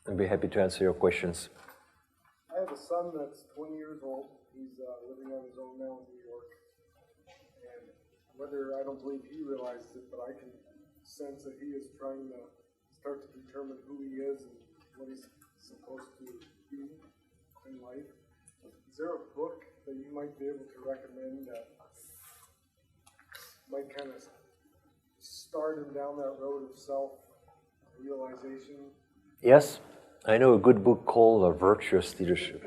I'd be happy to answer your questions. I have a son that's 20 years old. He's living on his own now in New York. And whether, I don't believe he realizes it, but I can sense that he is trying to start to determine who he is and what he's supposed to be in life. Is there a book that you might be able to recommend that might kind of start him down that road of self-realization? Yes, I know a good book called Virtuous Leadership.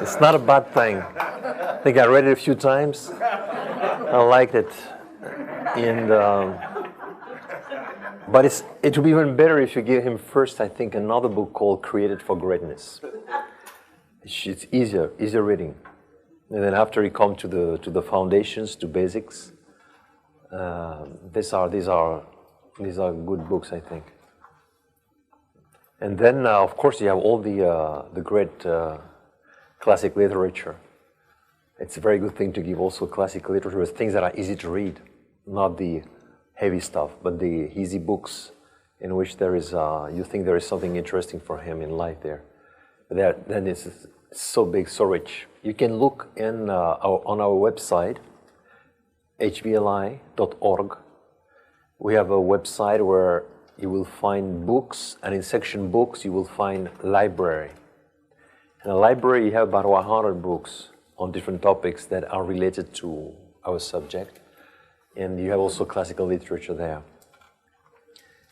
It's not a bad thing. I think I read it a few times. I liked it. And but it would be even better if you give him first, I think, another book called Created for Greatness. It's easier reading. And then after you come to the foundations, to basics, these are good books, I think. And then, of course, you have all the great classic literature. It's a very good thing to give also classic literature with things that are easy to read, not the heavy stuff, but the easy books in which there is you think there is something interesting for him in life there. But then it's so big, so rich. You can look on our website, hvli.org. We have a website where you will find books, and in section books you will find library. In a library you have about 100 books on different topics that are related to our subject, and you have also classical literature there.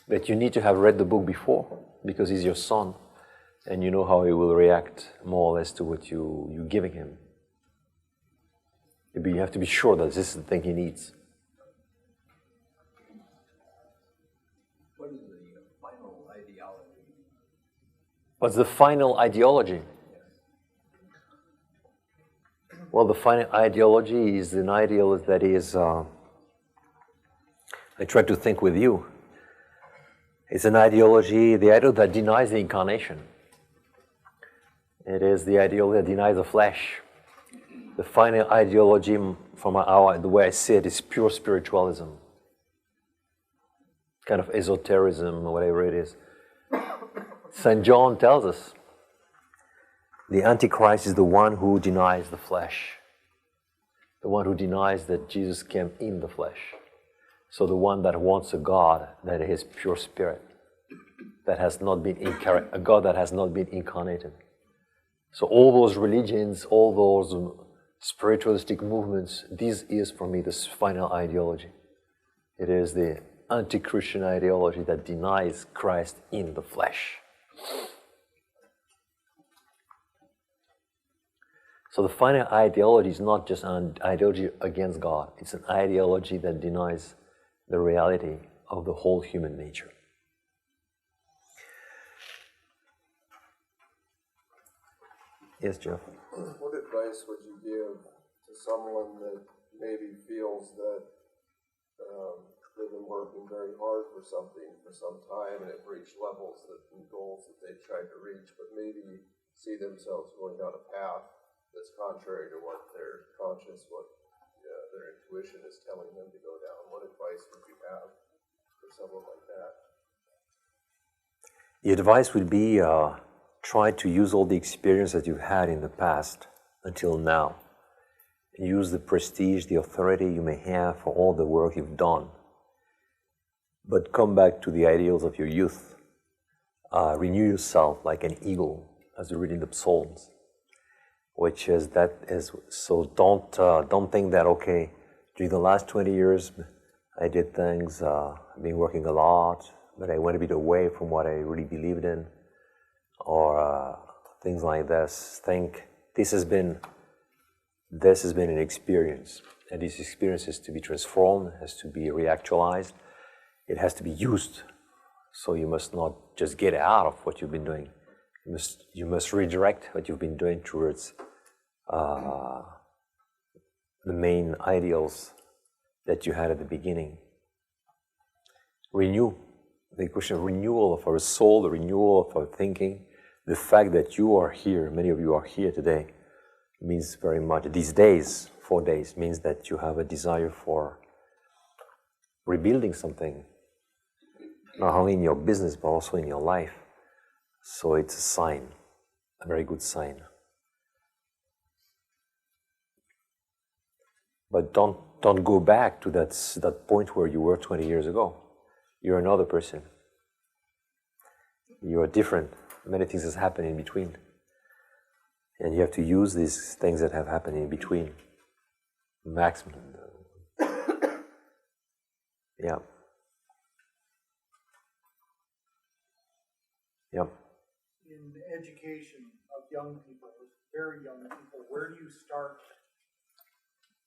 But you need to have read the book before, because he's your son, and you know how he will react more or less to what you're giving him. You have to be sure that this is the thing he needs. What is the final ideology? What's the final ideology? Well, the final ideology is an ideal that is, I try to think with you. It's an ideology, the ideal that denies the incarnation. It is the ideal that denies the flesh. The final ideology, from the way I see it, is pure spiritualism. Kind of esotericism, or whatever it is. St. John tells us, the Antichrist is the one who denies the flesh. The one who denies that Jesus came in the flesh. So the one that wants a God that is pure spirit, that has not been a God that has not been incarnated. So all those religions, all those spiritualistic movements, this is for me the final ideology. It is the anti-Christian ideology that denies Christ in the flesh. So the final ideology is not just an ideology against God, it's an ideology that denies the reality of the whole human nature. Yes, Jeff? What advice would you give to someone that maybe feels that they've been working very hard for something for some time and have reached levels and goals that they've tried to reach, but maybe see themselves going down a path that's contrary to what their conscience, what their intuition is telling them to go down? What advice would you have for someone like that? The advice would be try to use all the experience that you've had in the past until now. Use the prestige, the authority you may have for all the work you've done. But come back to the ideals of your youth. Renew yourself like an eagle, as we read in the Psalms. Which is so don't think that, okay, during the last 20 years I did things, I've been working a lot, but I went a bit away from what I really believed in, or things like this. Think this has been an experience, and this experience has to be transformed, has to be reactualized, it has to be used. So you must not just get out of what you've been doing. You must redirect what you've been doing towards the main ideals that you had at the beginning. Renew. The question of renewal of our soul, the renewal of our thinking, the fact that you are here, many of you are here today, means very much. These days, 4 days, means that you have a desire for rebuilding something, not only in your business, but also in your life. So it's a sign, a very good sign. But don't go back to that point where you were 20 years ago. You're another person. You are different. Many things have happened in between. And you have to use these things that have happened in between. Maximum. Yeah. Yep. In the education of young people, very young people, where do you start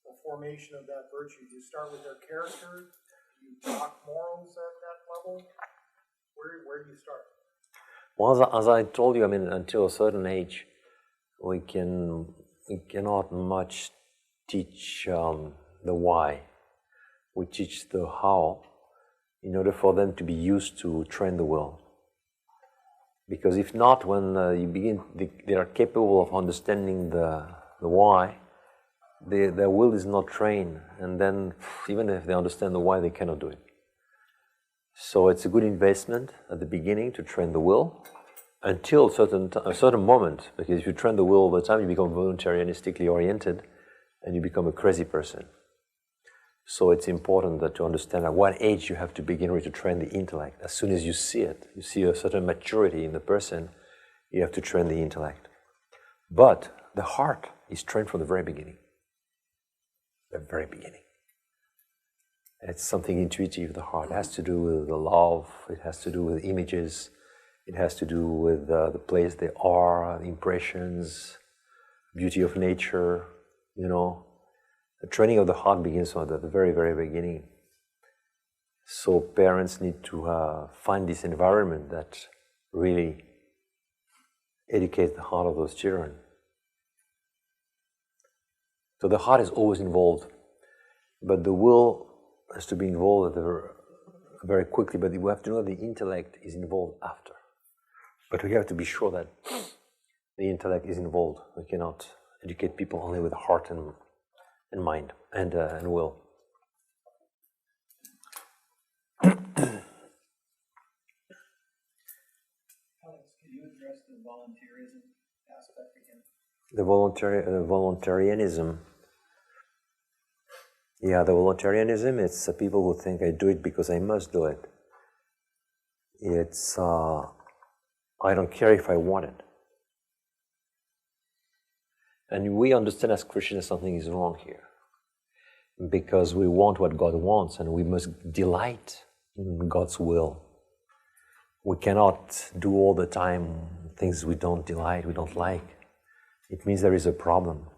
the formation of that virtue? Do you start with their character? Do you talk morals at that level? Where do you start? Well, as I told you, I mean, until a certain age, we cannot much teach the why. We teach the how, in order for them to be used to train the will. Because if not, when you begin, they are capable of understanding the why. Their will is not trained, and then even if they understand the why, they cannot do it. So it's a good investment at the beginning to train the will until a certain moment, because if you train the will all the time, you become voluntaristically oriented and you become a crazy person. So it's important that to understand at what age you have to begin really to train the intellect. As soon as you see it, you see a certain maturity in the person, you have to train the intellect. But the heart is trained from the very beginning. The very beginning. It's something intuitive, the heart. It has to do with the love, it has to do with images, it has to do with the place they are, the impressions, beauty of nature, you know. The training of the heart begins from the very, very beginning. So parents need to find this environment that really educates the heart of those children. So the heart is always involved, but the will has to be involved very quickly, but we have to know the intellect is involved after. But we have to be sure that the intellect is involved. We cannot educate people only with the heart and mind and will. Alex, can you address the volunteerism aspect again? The voluntarianism. Yeah, the voluntarianism, it's people who think I do it because I must do it. It's, I don't care if I want it. And we understand as Christians something is wrong here. Because we want what God wants and we must delight in God's will. We cannot do all the time things we don't delight, we don't like. It means there is a problem.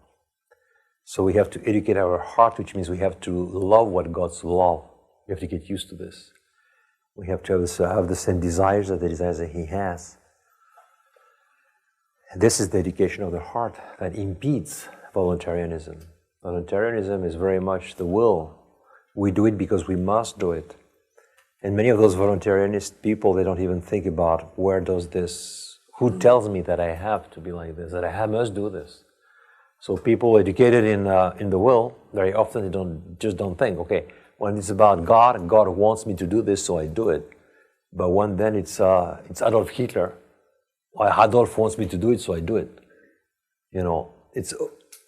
So we have to educate our heart, which means we have to love what God's love. We have to get used to this. We have to have the same desires that the desires that He has. And this is the education of the heart that impedes voluntarism. Voluntarism is very much the will. We do it because we must do it. And many of those voluntarinist people, they don't even think about who tells me that I have to be like this, that I must do this. So people educated in the will, very often they don't think, okay, when it's about God, God wants me to do this, so I do it. But when then it's Adolf Hitler, or Adolf wants me to do it, so I do it. You know,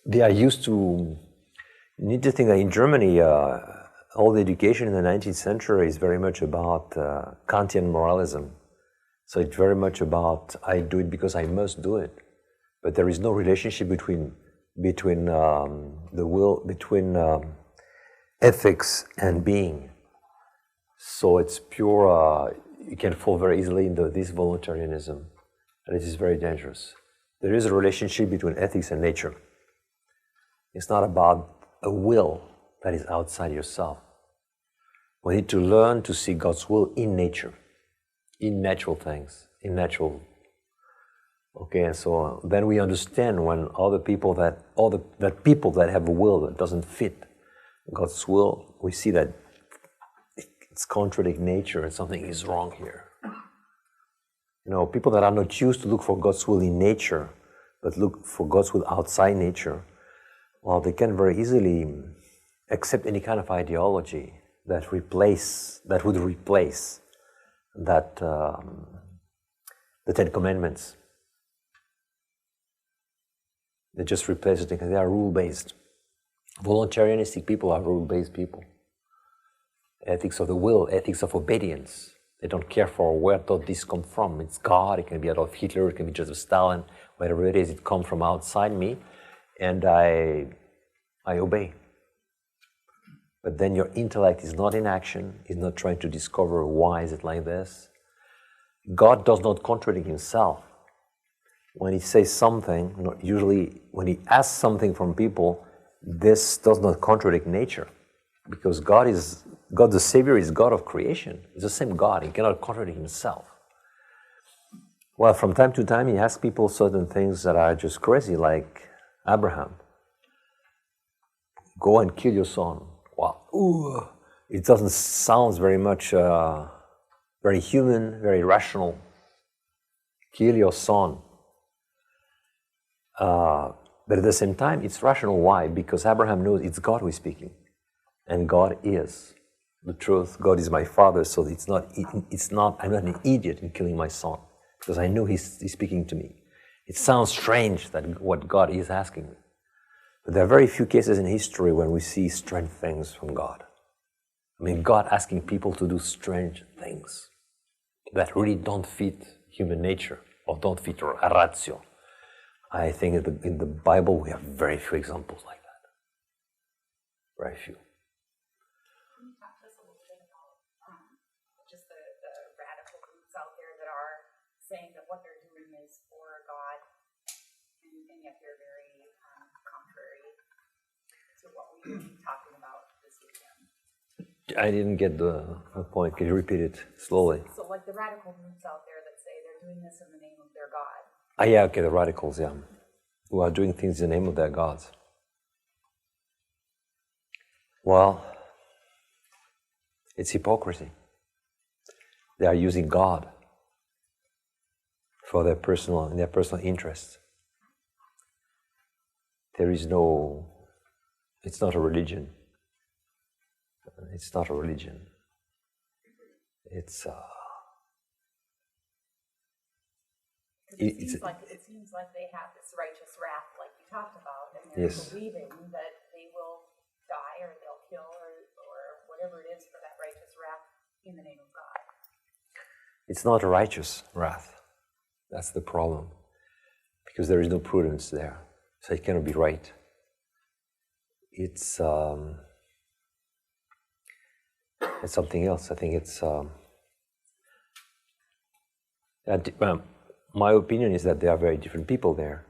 they are used to. You need to think that in Germany, all the education in the 19th century is very much about Kantian moralism. So it's very much about I do it because I must do it. But there is no relationship between the will, between ethics and being. So it's pure. You can fall very easily into this voluntarism, and it is very dangerous. There is a relationship between ethics and nature. It's not about a will that is outside yourself. We need to learn to see God's will in nature, in natural things, in natural. Okay, so then we understand when people that have a will that doesn't fit God's will, we see that it's contradicting nature and something is wrong here. You know, people that are not used to look for God's will in nature, but look for God's will outside nature, well, they can very easily accept any kind of ideology that would replace the Ten Commandments. They just replace it because they are rule-based. Voluntarianistic people are rule-based people. Ethics of the will, ethics of obedience. They don't care for where does this come from. It's God, it can be Adolf Hitler, it can be Joseph Stalin, whatever it is, it comes from outside me, and I obey. But then your intellect is not in action, is not trying to discover why is it like this. God does not contradict himself. When he says something, usually when he asks something from people, this does not contradict nature. Because God the Savior is God of creation. He's the same God, he cannot contradict himself. Well, from time to time he asks people certain things that are just crazy, like Abraham. Go and kill your son. Wow, ooh, it doesn't sound very much, very human, very rational. Kill your son. But at the same time, it's rational. Why? Because Abraham knows it's God who is speaking. And God is the truth. God is my father, so I'm not an idiot in killing my son, because I know he's speaking to me. It sounds strange that what God is asking me. But there are very few cases in history when we see strange things from God. I mean, God asking people to do strange things that really don't fit human nature or don't fit our ratio. I think in the Bible we have very few examples like that. Very few. Can you talk to us a little bit about just the radical groups out there that are saying that what they're doing is for God, and yet they're very contrary to what we were talking about this weekend? I didn't get the point. Can you repeat it slowly? So like the radical groups out there that say they're doing this in the name of their God. Yeah, okay, the radicals, yeah, who are doing things in the name of their gods. Well, it's hypocrisy. They are using God for their personal interests. It's not a religion. It's not a religion. It seems like they have this righteous wrath, like you talked about, and they're believing that they will die or they'll kill or whatever it is for that righteous wrath in the name of God. It's not a righteous wrath. That's the problem. Because there is no prudence there. So it cannot be right. It's something else. I think it's... my opinion is that there are very different people there.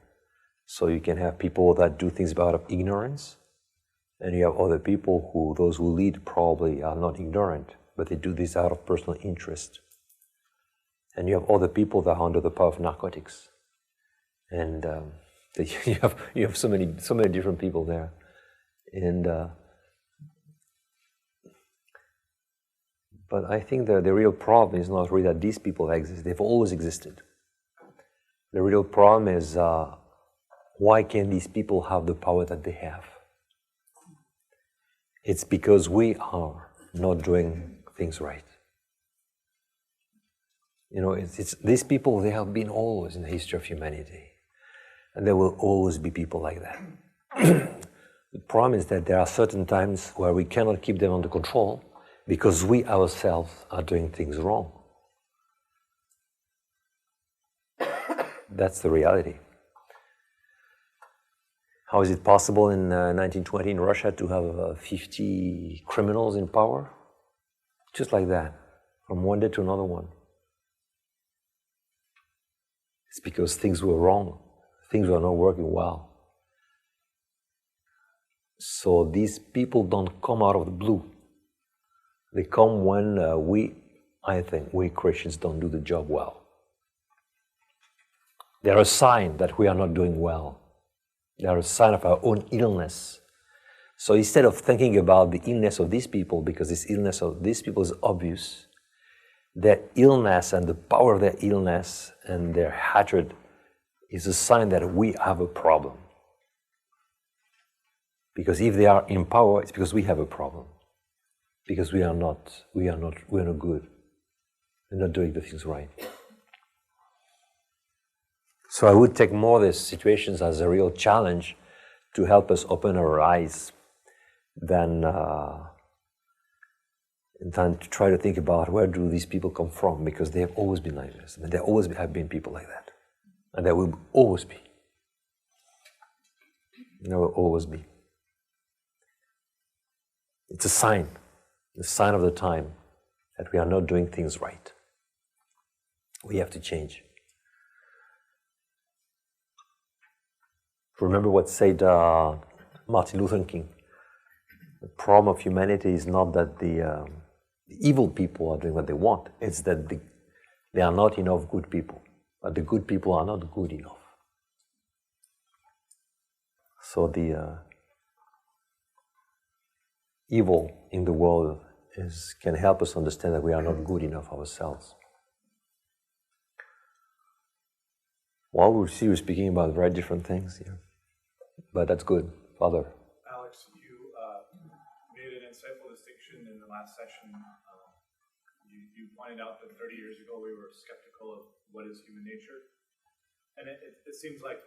So you can have people that do things out of ignorance, and you have other people those who lead probably are not ignorant, but they do this out of personal interest. And you have other people that are under the power of narcotics. And you have so many different people there. And but I think the real problem is not really that these people exist. They've always existed. The real problem is why can these people have the power that they have? It's because we are not doing things right. You know, these people, they have been always in the history of humanity. And there will always be people like that. The problem is that there are certain times where we cannot keep them under control because we ourselves are doing things wrong. That's the reality. How is it possible in 1920 in Russia to have 50 criminals in power? Just like that, from one day to another one. It's because things were wrong. Things were not working well. So these people don't come out of the blue. They come when I think we Christians don't do the job well. They're a sign that we are not doing well. They're a sign of our own illness. So instead of thinking about the illness of these people, because this illness of these people is obvious, their illness and the power of their illness and their hatred is a sign that we have a problem. Because if they are in power, it's because we have a problem. Because we are not good. They're not doing the things right. So I would take more of these situations as a real challenge to help us open our eyes than to try to think about where do these people come from, because they have always been like this. I mean, there always have been people like that. And there will always be. There will always be. It's a sign of the time that we are not doing things right. We have to change. Remember what said Martin Luther King. The problem of humanity is not that the evil people are doing what they want. It's that there are not enough good people. But the good people are not good enough. So the evil in the world can help us understand that we are not good enough ourselves. Well, we'll see you speaking about very different things here. But that's good. Father. Alex, you made an insightful distinction in the last session. You pointed out that 30 years ago we were skeptical of what is human nature. And it seems like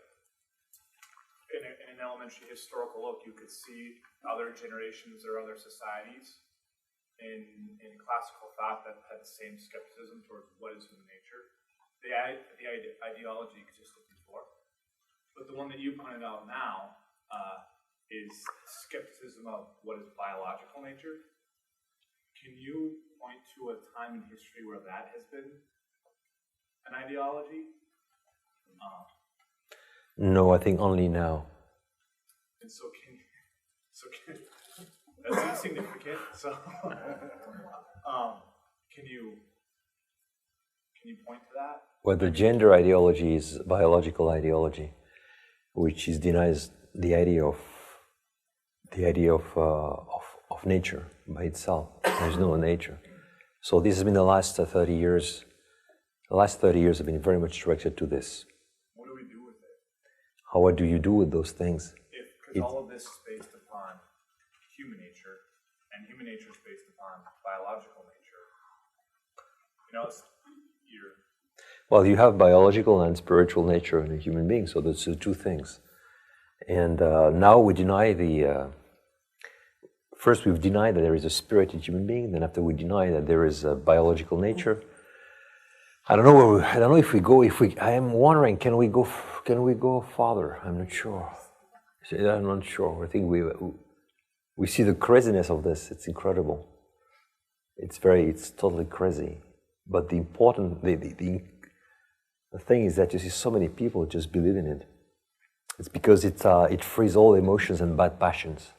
in an elementary historical look, you could see other generations or other societies in classical thought that had the same skepticism towards what is human nature. The ideology existed before. But the one that you pointed out now is skepticism of what is biological nature. Can you point to a time in history where that has been an ideology? No, I think only now. And so that's insignificant. So can you point to that? Well, the gender ideology is biological ideology, which denies the idea of nature by itself. There's no nature. So this has been the last 30 years. The last 30 years have been very much directed to this. What do we do with it? What do you do with those things? Because all of this is based upon human nature, and human nature is based upon biological nature. You know, Well, you have biological and spiritual nature in a human being, so those are two things. And now we deny first we've denied that there is a spirit in human being, then after we deny that there is a biological nature. I don't know if we go, I am wondering, can we go farther? I'm not sure. I'm not sure. I think we see the craziness of this. It's incredible. It's totally crazy. But the thing is that you see so many people just believe in it. It's because it frees all emotions and bad passions.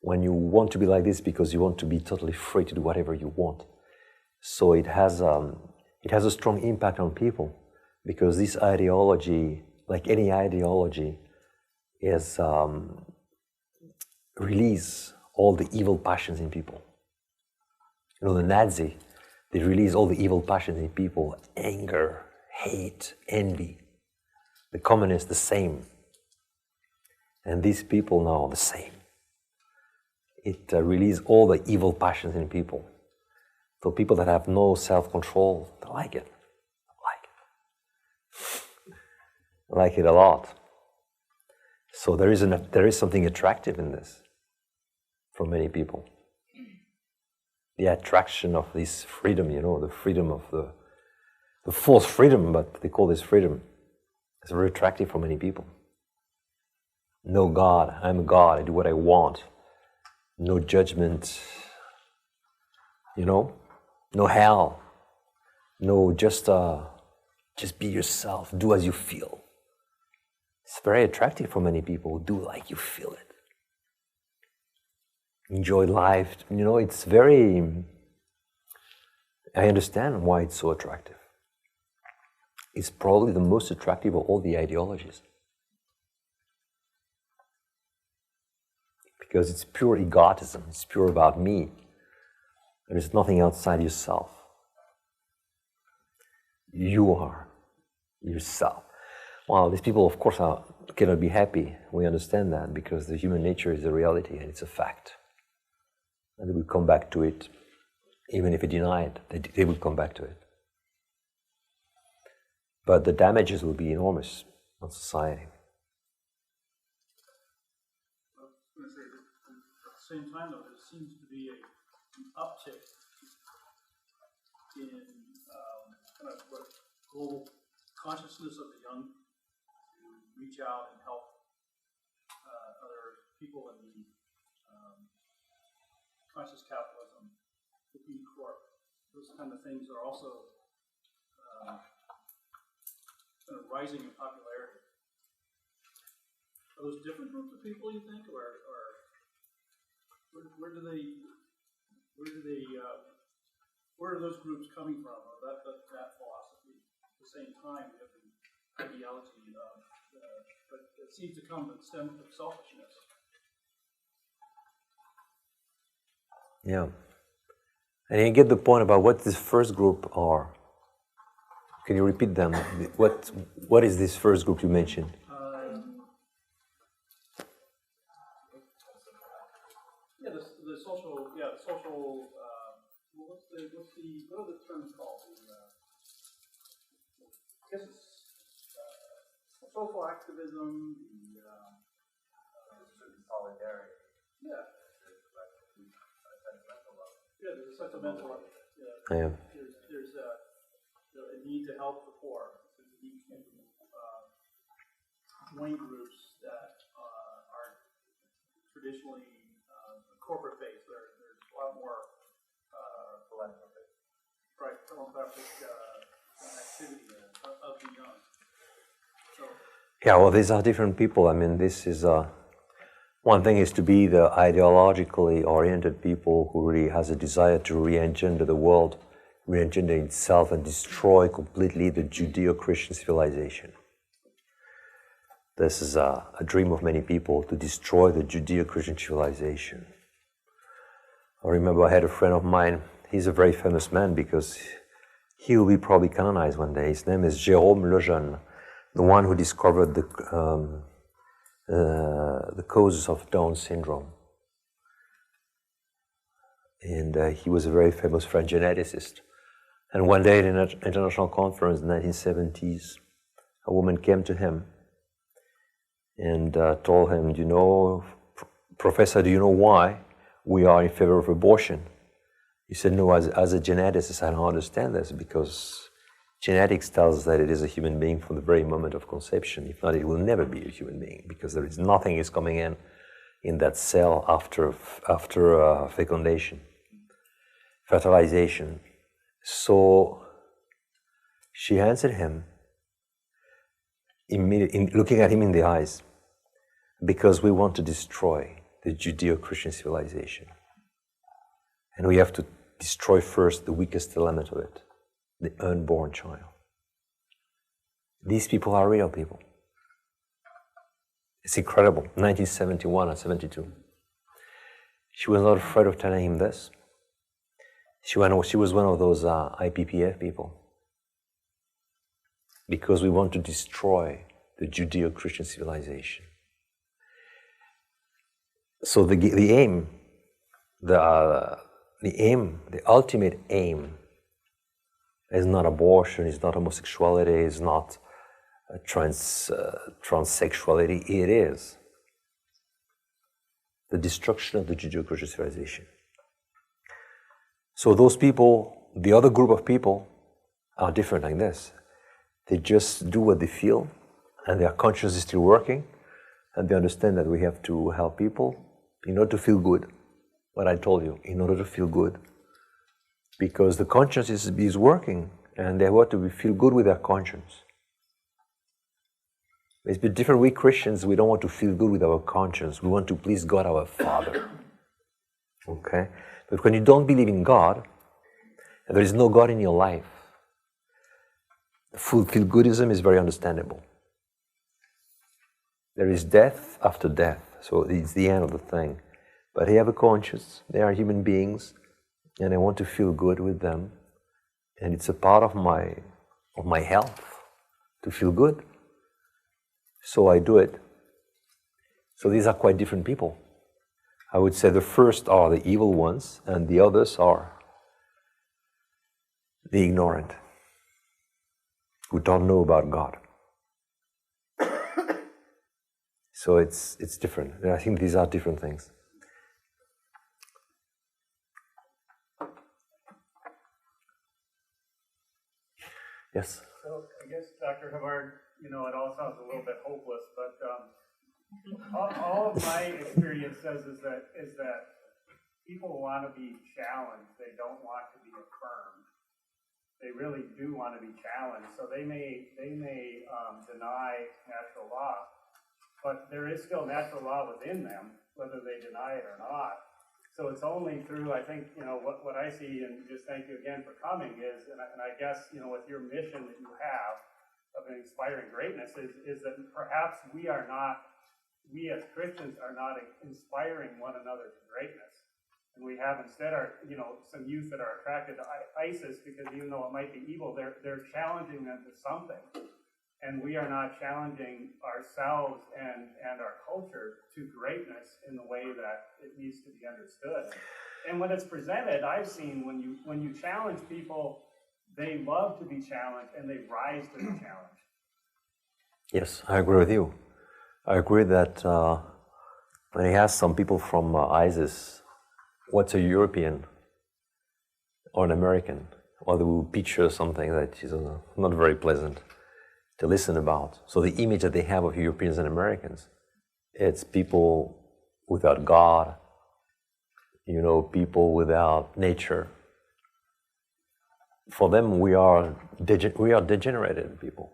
When you want to be like this, because you want to be totally free to do whatever you want. So it has a strong impact on people, because this ideology, like any ideology, is release all the evil passions in people. You know, the Nazi, they release all the evil passions in people: anger, hate, envy. The communists, the same. And these people now are the same. It releases all the evil passions in people. So people that have no self-control, they like it. They like it a lot. So there is something attractive in this for many people. The attraction of this freedom, you know, the freedom of the false freedom, but they call this freedom. It's very attractive for many people. No God, I'm a God, I do what I want. No judgment, you know, no hell, no just be yourself, do as you feel. It's very attractive for many people. Do like you feel it. Enjoy life, you know, it's very, I understand why it's so attractive. It's probably the most attractive of all the ideologies. Because it's pure egotism, it's pure about me. There is nothing outside yourself. You are yourself. Well, these people, of course, cannot be happy. We understand that, because the human nature is a reality and it's a fact. And they will come back to it, even if they deny it, they will come back to it. But the damages will be enormous on society. I was going to say that at the same time, though, there seems to be an uptick in kind of what global consciousness of the young to reach out and help other people in the conscious capitalism, the B Corp. Those kind of things are also kind of rising in popularity. Are those different groups of people, you think, or where are those groups coming from, or that philosophy? At the same time, we have the ideology but it seems to come and stem from selfishness. Yeah. And you get the point about what this first group are. Can you repeat them? What is this first group you mentioned? The social. What are the terms called? I guess it's social activism. Solidarity. Yeah. Yeah, there's a sentimental of it. Yeah. There's a need to help the poor. There's a need to join groups that are traditionally corporate based. There's a lot more philanthropic activity of the young. So. Yeah, well, these are different people. I mean, this is one thing is to be the ideologically oriented people who really has a desire to re-engender the world, re-engender itself, and destroy completely the Judeo-Christian civilization. This is a dream of many people, to destroy the Judeo-Christian civilization. I remember I had a friend of mine. He's a very famous man because he will be probably canonized one day. His name is Jérôme Lejeune, the one who discovered the causes of Down syndrome. And he was a very famous French geneticist. And one day at an international conference in the 1970s, a woman came to him and told him, "You know, Professor, do you know why we are in favor of abortion?" He said, "No, as a geneticist, I don't understand this, because genetics tells that it is a human being from the very moment of conception. If not, it will never be a human being, because there is nothing is coming in that cell after fecundation, fertilization." So she answered him, looking at him in the eyes, "Because we want to destroy the Judeo-Christian civilization. And we have to destroy first the weakest element of it, the unborn child." These people are real people. It's incredible. 1971 and 72. She was not afraid of telling him this. She was one of those IPPF people. Because we want to destroy the Judeo-Christian civilization. So the aim, the ultimate aim, is not abortion, is not homosexuality, is not transsexuality. It is the destruction of the Judeo-Christian civilization. So those people, the other group of people, are different like this. They just do what they feel, and their conscience is still working, and they understand that we have to help people in order to feel good. What I told you, in order to feel good. Because the conscience is working, and they want to feel good with their conscience. It's a bit different. We Christians, we don't want to feel good with our conscience. We want to please God our Father. Okay? But when you don't believe in God, and there is no God in your life, full feel-goodism is very understandable. There is death after death, so it's the end of the thing. But they have a conscience, they are human beings, and I want to feel good with them. And it's a part of my health to feel good. So I do it. So these are quite different people. I would say the first are the evil ones, and the others are the ignorant, who don't know about God. So it's different. And I think these are different things. Yes? So I guess, Dr. Havard, it all sounds a little bit hopeless, but all of my experience says is that people want to be challenged. They don't want to be affirmed. They really do want to be challenged. So they may deny natural law, but there is still natural law within them, whether they deny it or not. So it's only through, I think, what I see, and just thank you again for coming, is, and I guess, with your mission that you have of inspiring greatness, is that perhaps we as Christians are not inspiring one another to greatness. And we have instead some youth that are attracted to ISIS because even though it might be evil, they're challenging them to something. And we are not challenging ourselves and our culture to greatness in the way that it needs to be understood. And when it's presented, I've seen when you challenge people, they love to be challenged and they rise to the challenge. Yes, I agree with you. I agree that when he asks some people from ISIS, what's a European or an American? Or they will picture something that is not very pleasant to listen about. So the image that they have of Europeans and Americans, it's people without God, people without nature. For them, we are degenerated people.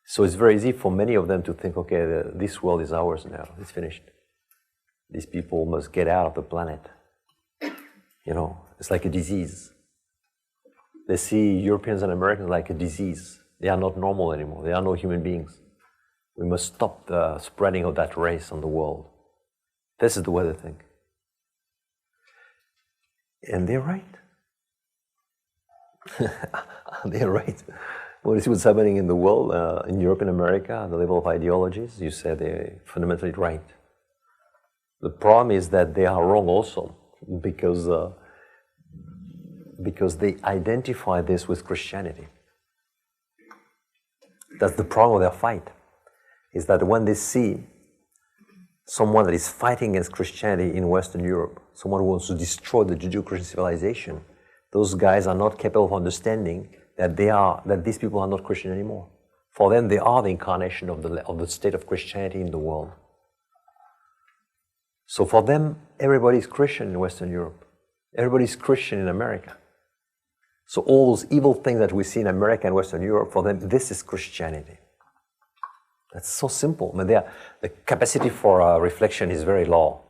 So it's very easy for many of them to think, okay, this world is ours now, it's finished. These people must get out of the planet. It's like a disease. They see Europeans and Americans like a disease. They are not normal anymore. They are no human beings. We must stop the spreading of that race on the world. This is the way they think. And they're right. They're right. Well, you see what's happening in the world, in Europe and America, the level of ideologies, you said they're fundamentally right. The problem is that they are wrong also, because they identify this with Christianity. That's the problem of their fight, is that when they see someone that is fighting against Christianity in Western Europe, someone who wants to destroy the Judeo-Christian civilization, those guys are not capable of understanding that these people are not Christian anymore. For them, they are the incarnation of the state of Christianity in the world. So for them, everybody is Christian in Western Europe. Everybody is Christian in America. So all those evil things that we see in America and Western Europe, for them, this is Christianity. That's so simple. I mean, the capacity for reflection is very low,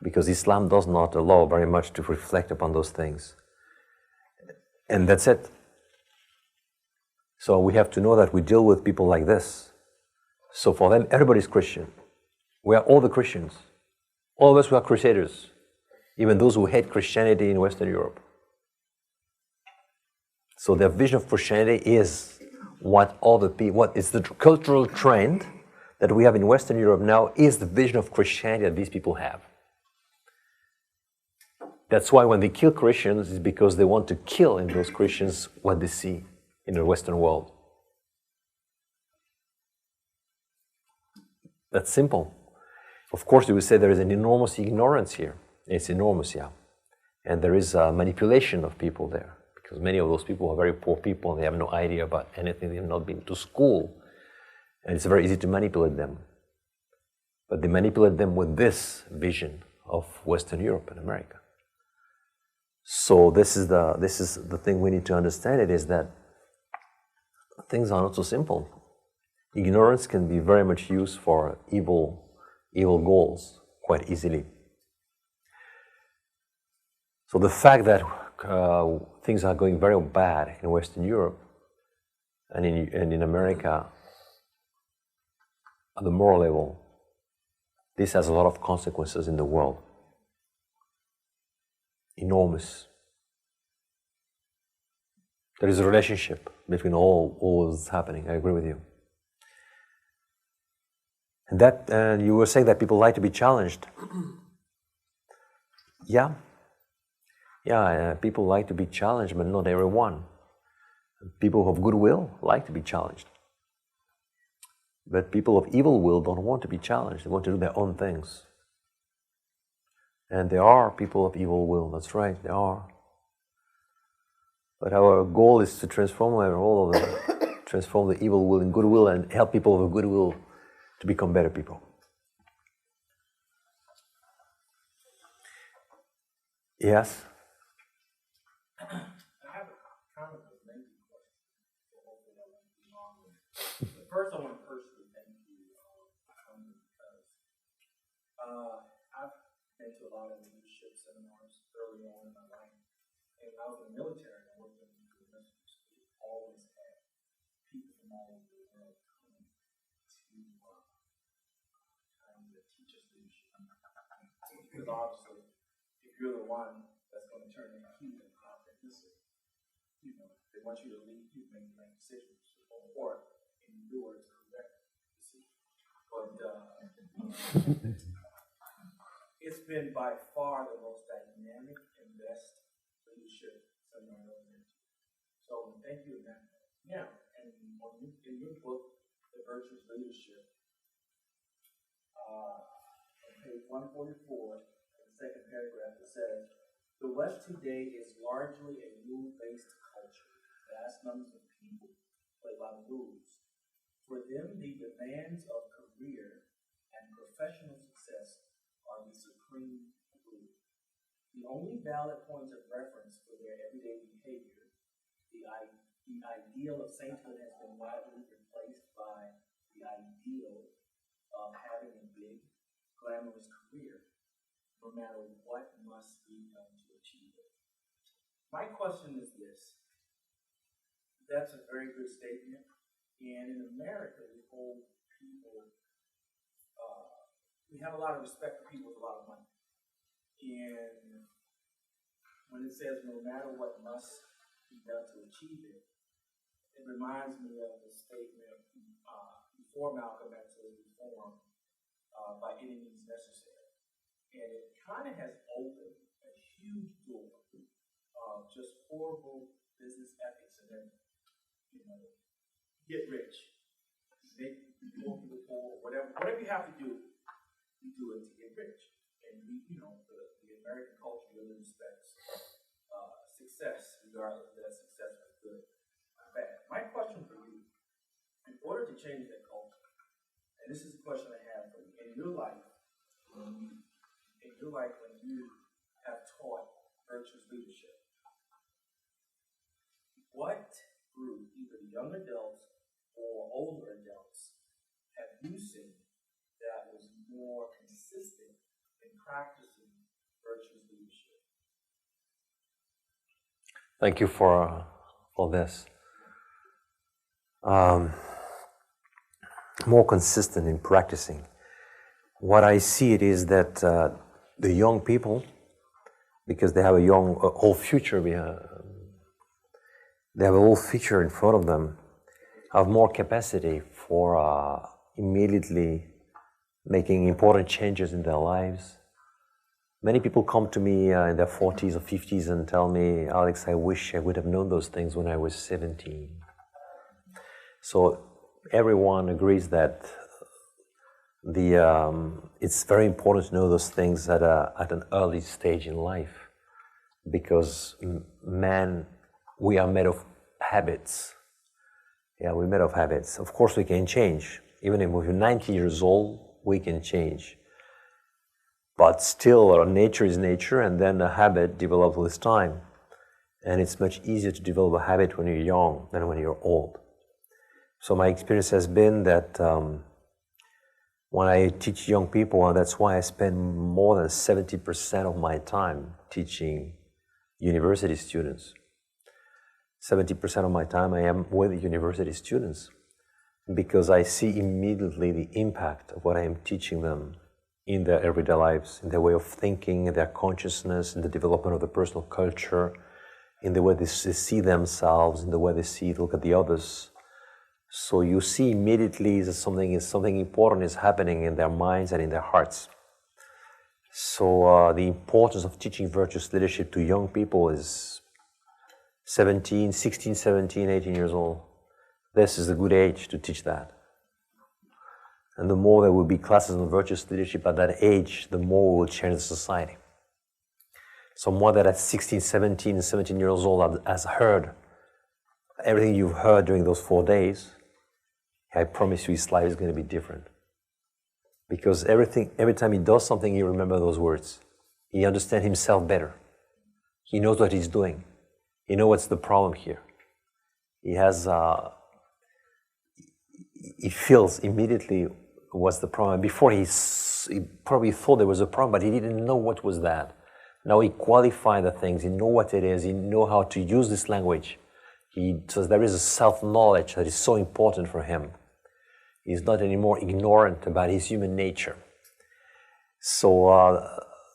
because Islam does not allow very much to reflect upon those things. And that's it. So we have to know that we deal with people like this. So for them, everybody's Christian. We are all the Christians. All of us, we are crusaders. Even those who hate Christianity in Western Europe. So their vision of Christianity is what is the cultural trend that we have in Western Europe now is the vision of Christianity that these people have. That's why when they kill Christians, it's because they want to kill in those Christians what they see in the Western world. That's simple. Of course, you would say there is an enormous ignorance here. It's enormous, yeah. And there is a manipulation of people there, because many of those people are very poor people and they have no idea about anything. They have not been to school. And it's very easy to manipulate them. But they manipulate them with this vision of Western Europe and America. So this is the thing we need to understand. It is that things are not so simple. Ignorance can be very much used for evil goals quite easily. So the fact that things are going very bad in Western Europe and in America at the moral level, this has a lot of consequences in the world. Enormous. There is a relationship between all that's happening. I agree with you. And you were saying that people like to be challenged. Yeah, people like to be challenged, but not everyone. People of goodwill like to be challenged. But people of evil will don't want to be challenged. They want to do their own things. And there are people of evil will, that's right, there are. But our goal is to transform all of them, transform the evil will in goodwill and help people of goodwill to become better people. Yes? I have a kind of a lengthy question, so hopefully I won't be long. But first, I want to personally thank you because I've been to a lot of leadership seminars early on in my life. And when I was in the military, I worked in the military school. Always had people from all over the world coming to teach us leadership. Because obviously, if you're the one that's going to turn the key in authenticity, they want you to lead, you make the right decisions, or in your words, correct decisions. But it's been by far the most dynamic and best leadership seminar I've ever been to. So thank you in that. Yeah, and in your book, The Virtuous Leadership, on page 144, second paragraph, it says, the West today is largely a rule-based culture. Vast numbers of people play by the rules. For them, the demands of career and professional success are the supreme rule. The only valid points of reference for their everyday behavior, the ideal of sainthood has been widely replaced by the ideal of having a big, glamorous career, no matter what must be done to achieve it. My question is this. That's a very good statement. And in America, we hold people, we have a lot of respect for people with a lot of money. And when it says no matter what must be done to achieve it, it reminds me of the statement before Malcolm X was reformed, by any means necessary. And it kind of has opened a huge door of just horrible business ethics and then, get rich, make more people poor, whatever you have to do, you do it to get rich. And the American culture really respects success, regardless of that success is good or bad. My question for you, in order to change that culture, and this is a question I have for you, in your life, when you have taught virtuous leadership, what group, either young adults or older adults, have you seen that was more consistent in practicing virtuous leadership? Thank you for this. More consistent in practicing. What I see it is that the young people, because they have a whole future, they have a whole future in front of them, have more capacity for immediately making important changes in their lives. Many people come to me in their 40s or 50s and tell me, Alex, I wish I would have known those things when I was 17. So everyone agrees that it's very important to know those things at an early stage in life, because we are made of habits. Yeah, we're made of habits. Of course, we can change. Even if we're 90 years old, we can change. But still, our nature is nature, and then a habit develops with time. And it's much easier to develop a habit when you're young than when you're old. So my experience has been that when I teach young people, and that's why I spend more than 70% of my time teaching university students. 70% of my time I am with university students, because I see immediately the impact of what I am teaching them in their everyday lives, in their way of thinking, in their consciousness, in the development of the personal culture, in the way they see themselves, in the way they look at the others. So you see immediately that something important is happening in their minds and in their hearts. So the importance of teaching virtuous leadership to young people is 17, 16, 17, 18 years old. This is a good age to teach that. And the more there will be classes on virtuous leadership at that age, the more we will change the society. Someone that at 16, 17 years old has heard everything you've heard during those 4 days, I promise you his life is going to be different. Because every time he does something, he remembers those words. He understands himself better. He knows what he's doing. He knows what's the problem here. He feels immediately what's the problem. Before he probably thought there was a problem, but he didn't know what was that. Now he qualifies the things, he knows what it is, he knows how to use this language. So there is a self-knowledge that is so important for him. He's not anymore ignorant about his human nature. So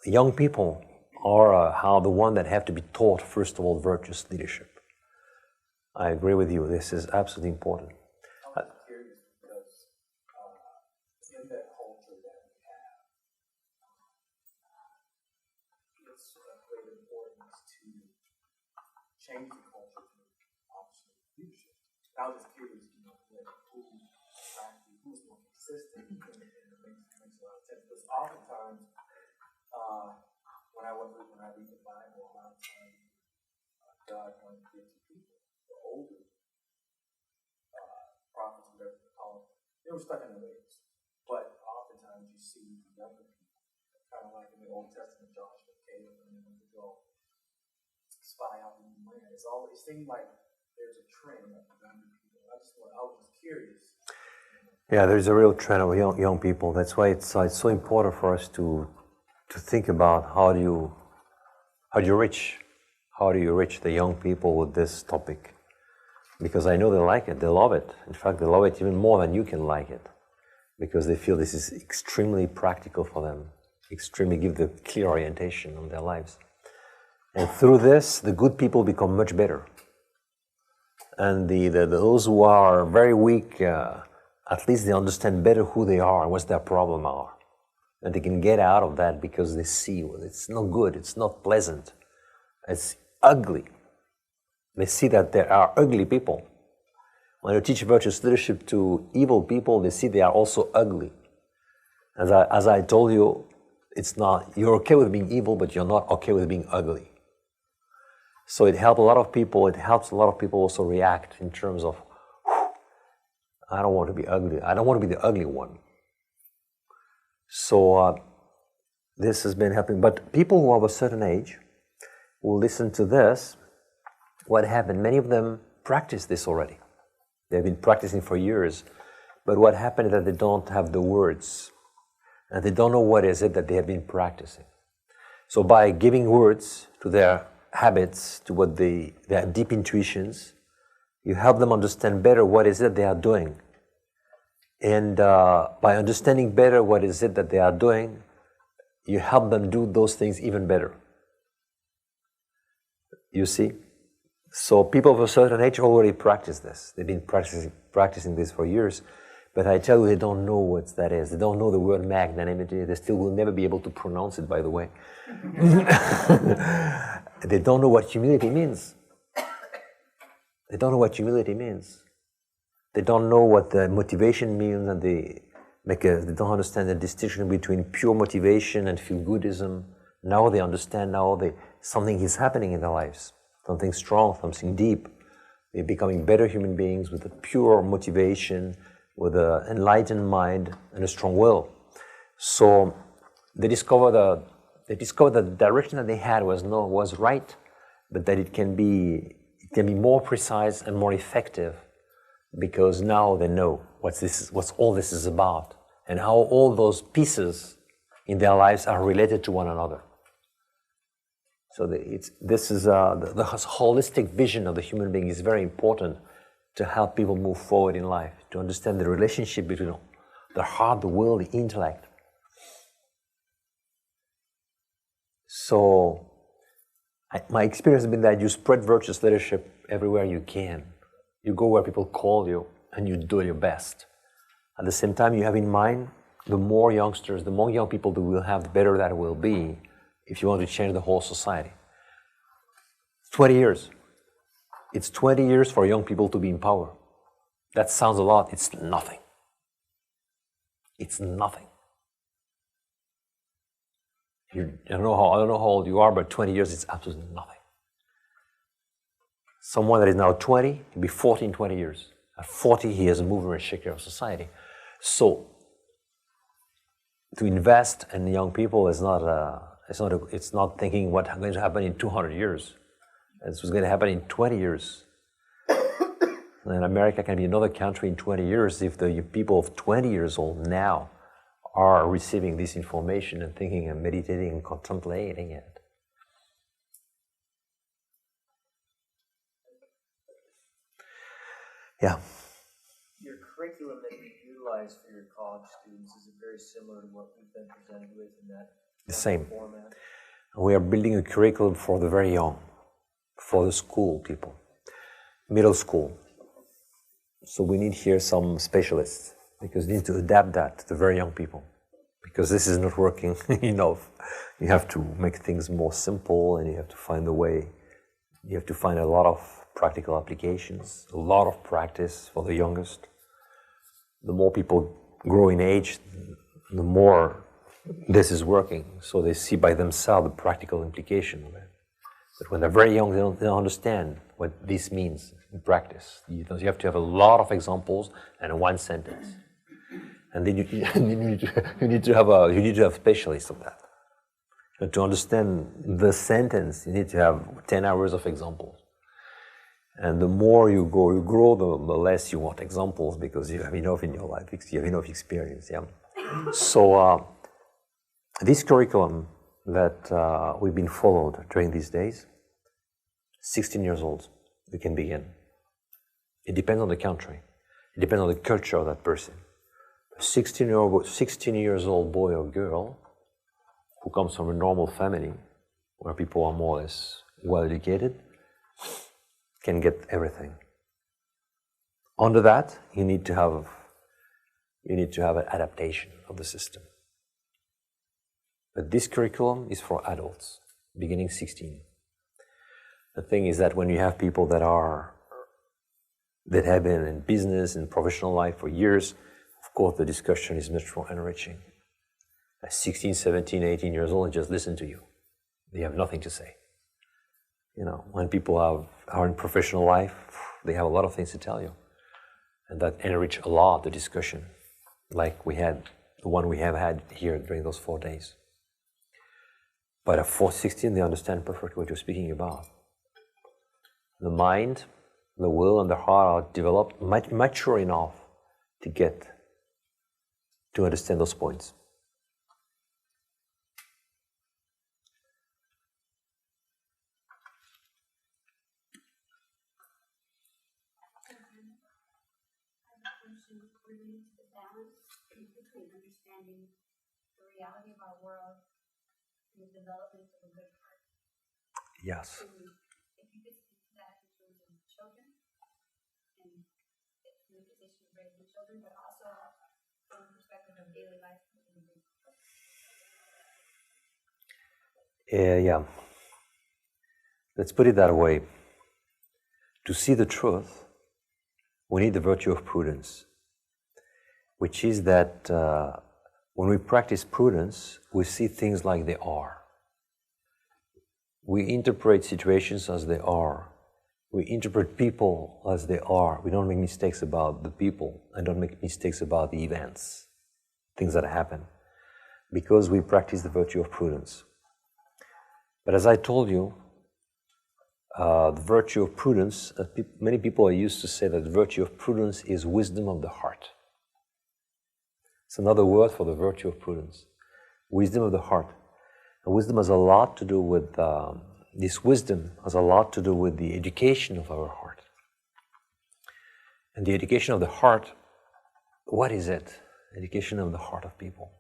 young people are the one that have to be taught, first of all, virtuous leadership. I agree with you, this is absolutely important. I'm curious because in that culture that we have, it's of great importance to change the culture to obviously leadership. I was just curious, who's more consistent, and it makes a lot of sense. Because oftentimes, when I read the Bible, a lot of times God wanted to give to people, the older prophets, whatever you call them, they were stuck in their ways. But oftentimes you see the younger people, kind of like in the Old Testament, Joshua, Caleb, and then to go spy out the new land. It seems like there's a trend of younger people. I was just curious. Yeah, there's a real trend of young people. That's why it's so important for us to think about how do you reach the young people with this topic. Because I know they like it, they love it. In fact, they love it even more than you can like it. Because they feel this is extremely practical for them, extremely give the clear orientation on their lives. And through this, the good people become much better. And those who are very weak, at least they understand better who they are and what their problem are. And they can get out of that because they see it's not good, it's not pleasant, it's ugly. They see that there are ugly people. When you teach virtuous leadership to evil people, they see they are also ugly. As I told you, you're okay with being evil, but you're not okay with being ugly. So it helps a lot of people also react in terms of, I don't want to be ugly. I don't want to be the ugly one. So this has been helping. But people who have a certain age will listen to this. What happened? Many of them practice this already. They've been practicing for years. But what happened is that they don't have the words. And they don't know what is it that they have been practicing. So by giving words to their habits, to their deep intuitions, you help them understand better what is it they are doing. And by understanding better what is it that they are doing, you help them do those things even better. You see? So people of a certain age already practice this. They've been practicing this for years. But I tell you, they don't know what that is. They don't know the word magnanimity. They still will never be able to pronounce it, by the way. They don't know what humility means. They don't know what humility means. They don't know what the motivation means, and they don't understand the distinction between pure motivation and feel-goodism. Now they understand. Something is happening in their lives. Something strong, something deep. They're becoming better human beings with a pure motivation, with an enlightened mind and a strong will. So they discovered that the direction that they had was right, but that it can be more precise and more effective, because now they know what all this is about, and how all those pieces in their lives are related to one another. So the holistic vision of the human being is very important to help people move forward in life, to understand the relationship between the heart, the will, the intellect. So my experience has been that you spread virtuous leadership everywhere you can. You go where people call you, and you do your best. At the same time, you have in mind, the more young people that will have, the better that will be if you want to change the whole society. 20 years. It's 20 years for young people to be in power. That sounds a lot. It's nothing. It's nothing. I don't know how old you are, but 20 years is absolutely nothing. Someone that is now 20, he'll be 40 in 20 years. At 40, he has a mover and shaker of society. So, to invest in young people is it's not thinking what's going to happen in 200 years. It's what's going to happen in 20 years. And America can be another country in 20 years if the people of 20 years old now are receiving this information and thinking and meditating and contemplating it. Yeah. Your curriculum that you utilize for your college students, is it very similar to what we've been presented with in that The same. format? We are building a curriculum for the very young, for the school people, middle school. So we need here some specialists because we need to adapt that to the very young people because this is not working enough. You have to make things more simple and you have to find a way. You have to find a lot of practical applications, a lot of practice for the youngest. The more people grow in age, the more this is working. So they see by themselves the practical implication of it. But when they're very young, they don't understand what this means in practice. You have to have a lot of examples and one sentence. And then you need to have specialists of that. And to understand the sentence, you need to have 10 hours of examples. And the more you grow, the less you want examples because you have enough in your life, you have enough experience. Yeah. So this curriculum that we've been followed during these days, 16 years old, we can begin. It depends on the country. It depends on the culture of that person. A 16 years old boy or girl who comes from a normal family where people are more or less well educated can get everything. Under that, you need to have an adaptation of the system. But this curriculum is for adults, beginning 16. The thing is that when you have people that have been in business and professional life for years, of course the discussion is much more enriching. At 16, 17, 18 years old, they just listen to you. They have nothing to say. When people are in professional life, they have a lot of things to tell you. And that enrich a lot the discussion, like the one we have had here during those 4 days. But at 16, they understand perfectly what you're speaking about. The mind, the will, and the heart are developed, mature enough to understand those points. Related to the balance between understanding the reality of our world and the development of a good heart. Yes. If you could speak to that in terms of children and in the position of raising children, but also from the perspective of daily life. Yeah. Let's put it that way. To see the truth, we need the virtue of prudence, which is that when we practice prudence, we see things like they are. We interpret situations as they are. We interpret people as they are. We don't make mistakes about the people and don't make mistakes about the events, things that happen, because we practice the virtue of prudence. But as I told you, the virtue of prudence, many people are used to say that the virtue of prudence is wisdom of the heart. It's another word for the virtue of prudence. Wisdom of the heart. And wisdom has a lot to do with, this wisdom has a lot to do with the education of our heart. And the education of the heart, what is it? Education of the heart of people.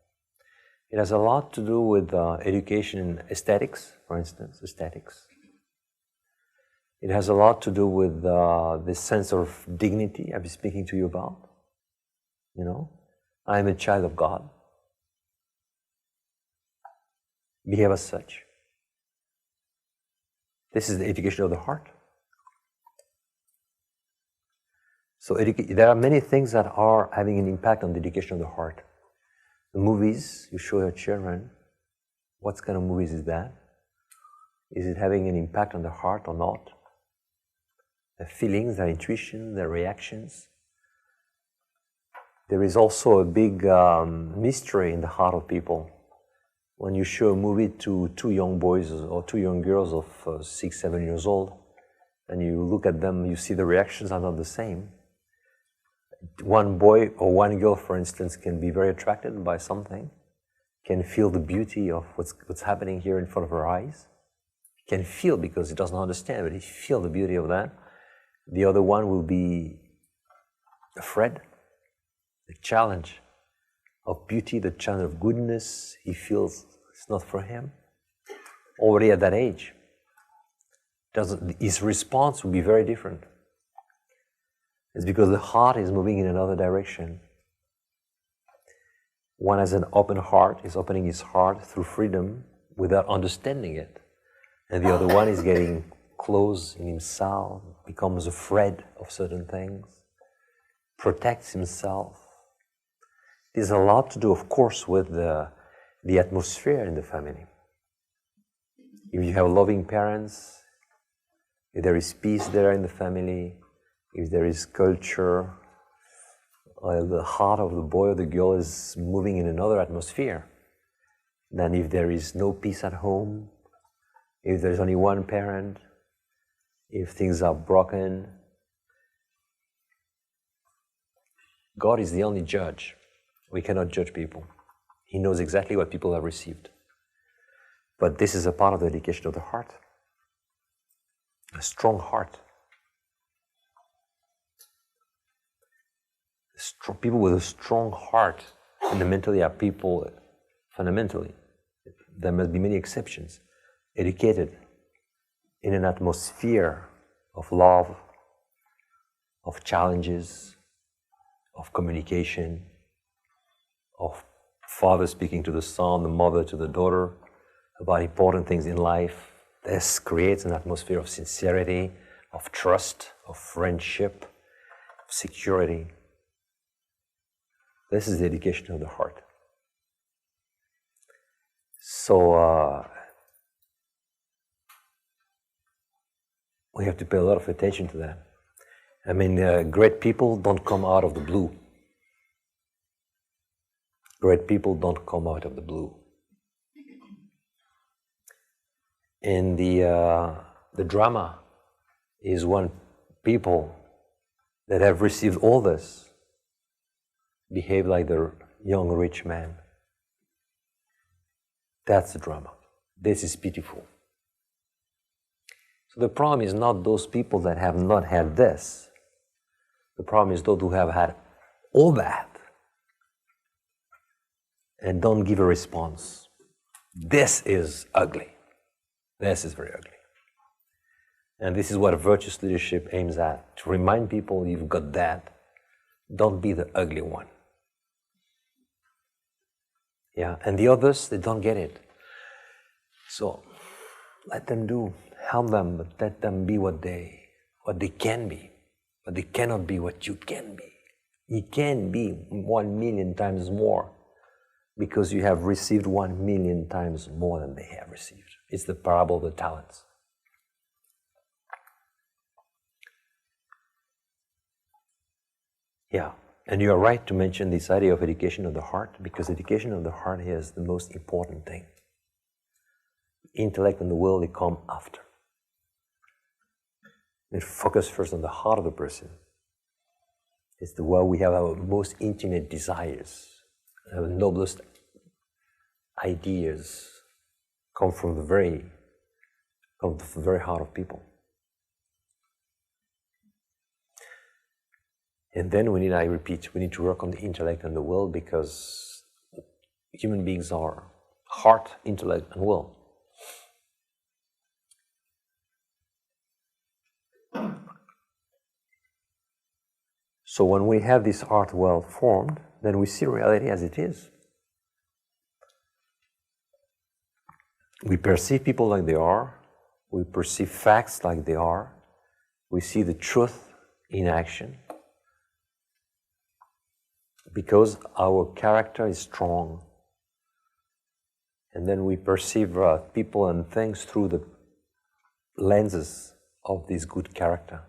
It has a lot to do with education in aesthetics, for instance, aesthetics. It has a lot to do with this sense of dignity I've been speaking to you about. I am a child of God. Behave as such. This is the education of the heart. So there are many things that are having an impact on the education of the heart. The movies you show your children, what kind of movies is that? Is it having an impact on the heart or not? Their feelings, their intuition, their reactions. There is also a big mystery in the heart of people. When you show a movie to two young boys or two young girls of 6, 7 years old, and you look at them, you see the reactions are not the same. One boy or one girl, for instance, can be very attracted by something, can feel the beauty of what's happening here in front of her eyes, can feel because he doesn't understand, but he feels the beauty of that. The other one will be afraid, the challenge of beauty, the challenge of goodness, he feels it's not for him. Already at that age, his response will be very different. It's because the heart is moving in another direction. One has an open heart, is opening his heart through freedom without understanding it. And the other one is getting closed in himself, becomes afraid of certain things, protects himself. There's a lot to do, of course, with the atmosphere in the family. If you have loving parents, if there is peace there in the family, if there is culture, the heart of the boy or the girl is moving in another atmosphere than if there is no peace at home, if there's only one parent, if things are broken. God is the only judge. We cannot judge people. He knows exactly what people have received. But this is a part of the education of the heart. A strong heart. People with a strong heart fundamentally are people, fundamentally, there must be many exceptions, educated in an atmosphere of love, of challenges, of communication, of father speaking to the son, the mother to the daughter, about important things in life. This creates an atmosphere of sincerity, of trust, of friendship, of security. This is the education of the heart. So we have to pay a lot of attention to that. I mean, great people don't come out of the blue. Great people don't come out of the blue. And the drama is when people that have received all this behave like the young rich man. That's the drama. This is pitiful. So the problem is not those people that have not had this. The problem is those who have had all that and don't give a response. This is ugly. This is very ugly. And this is what virtuous leadership aims at, to remind people you've got that. Don't be the ugly one. Yeah, and the others, they don't get it. So let them do, help them, but let them be what they can be. But they cannot be what you can be. You can be 1,000,000 times more because you have received 1,000,000 times more than they have received. It's the parable of the talents. Yeah, and you are right to mention this idea of education of the heart, because education of the heart is the most important thing. Intellect and the will, they come after. It focuses first on the heart of the person. It's the where we have our most intimate desires, our noblest ideas come from the very heart of people. And then we need to work on the intellect and the will, because human beings are heart, intellect, and will. So when we have this heart well formed, then we see reality as it is. We perceive people like they are. We perceive facts like they are. We see the truth in action. because our character is strong. And then we perceive people and things through the lenses of this good character.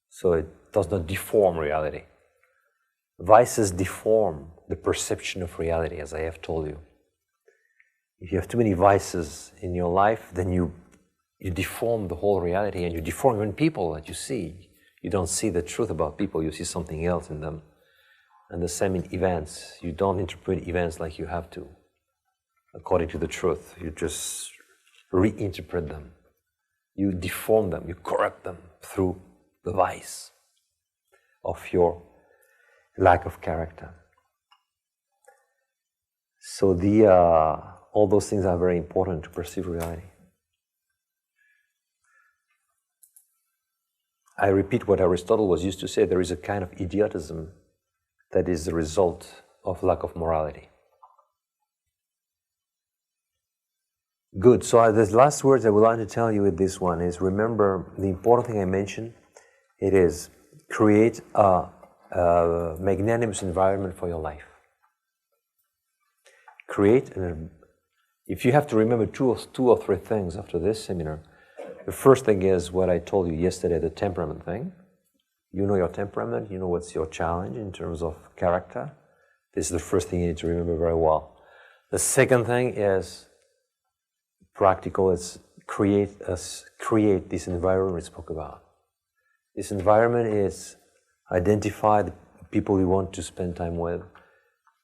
So it does not deform reality. Vices deform the perception of reality, as I have told you. If you have too many vices in your life, then you deform the whole reality, and you deform even people that you see. You don't see the truth about people, you see something else in them. And the same in events. You don't interpret events like you have to, according to the truth. You just reinterpret them. You deform them, you corrupt them through the vice of your lack of character. So all those things are very important to perceive reality. I repeat what Aristotle was used to say, there is a kind of idiotism that is the result of lack of morality. Good, so the last words I would like to tell you with this one is, remember the important thing I mentioned, it is create a magnanimous environment for your life. If you have to remember two or three things after this seminar, the first thing is what I told you yesterday, the temperament thing. You know your temperament, you know what's your challenge in terms of character. This is the first thing you need to remember very well. The second thing is practical, it's create this environment we spoke about. This environment is identify the people you want to spend time with,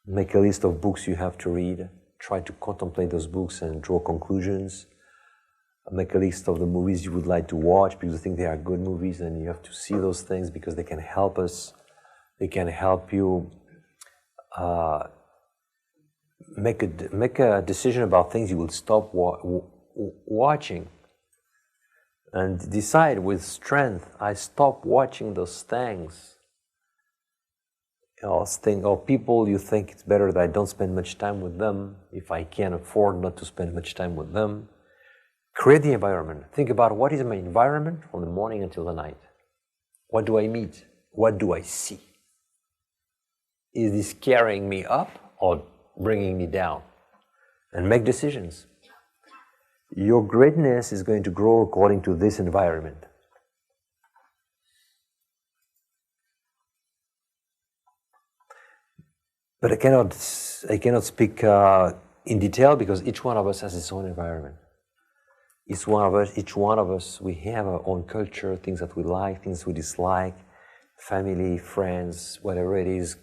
make a list of books you have to read, try to contemplate those books and draw conclusions, make a list of the movies you would like to watch because you think they are good movies, and you have to see those things because they can help us, they can help you make a decision about things you will stop watching, and decide with strength, I stop watching those things. Or people you think it's better that I don't spend much time with them if I can afford not to spend much time with them. Create the environment. Think about what is my environment from the morning until the night. What do I meet? What do I see? Is this carrying me up or bringing me down? And make decisions. Your greatness is going to grow according to this environment. But I cannot speak in detail because each one of us has his own environment. Each one of us, we have our own culture, things that we like, things we dislike, family, friends, whatever it is.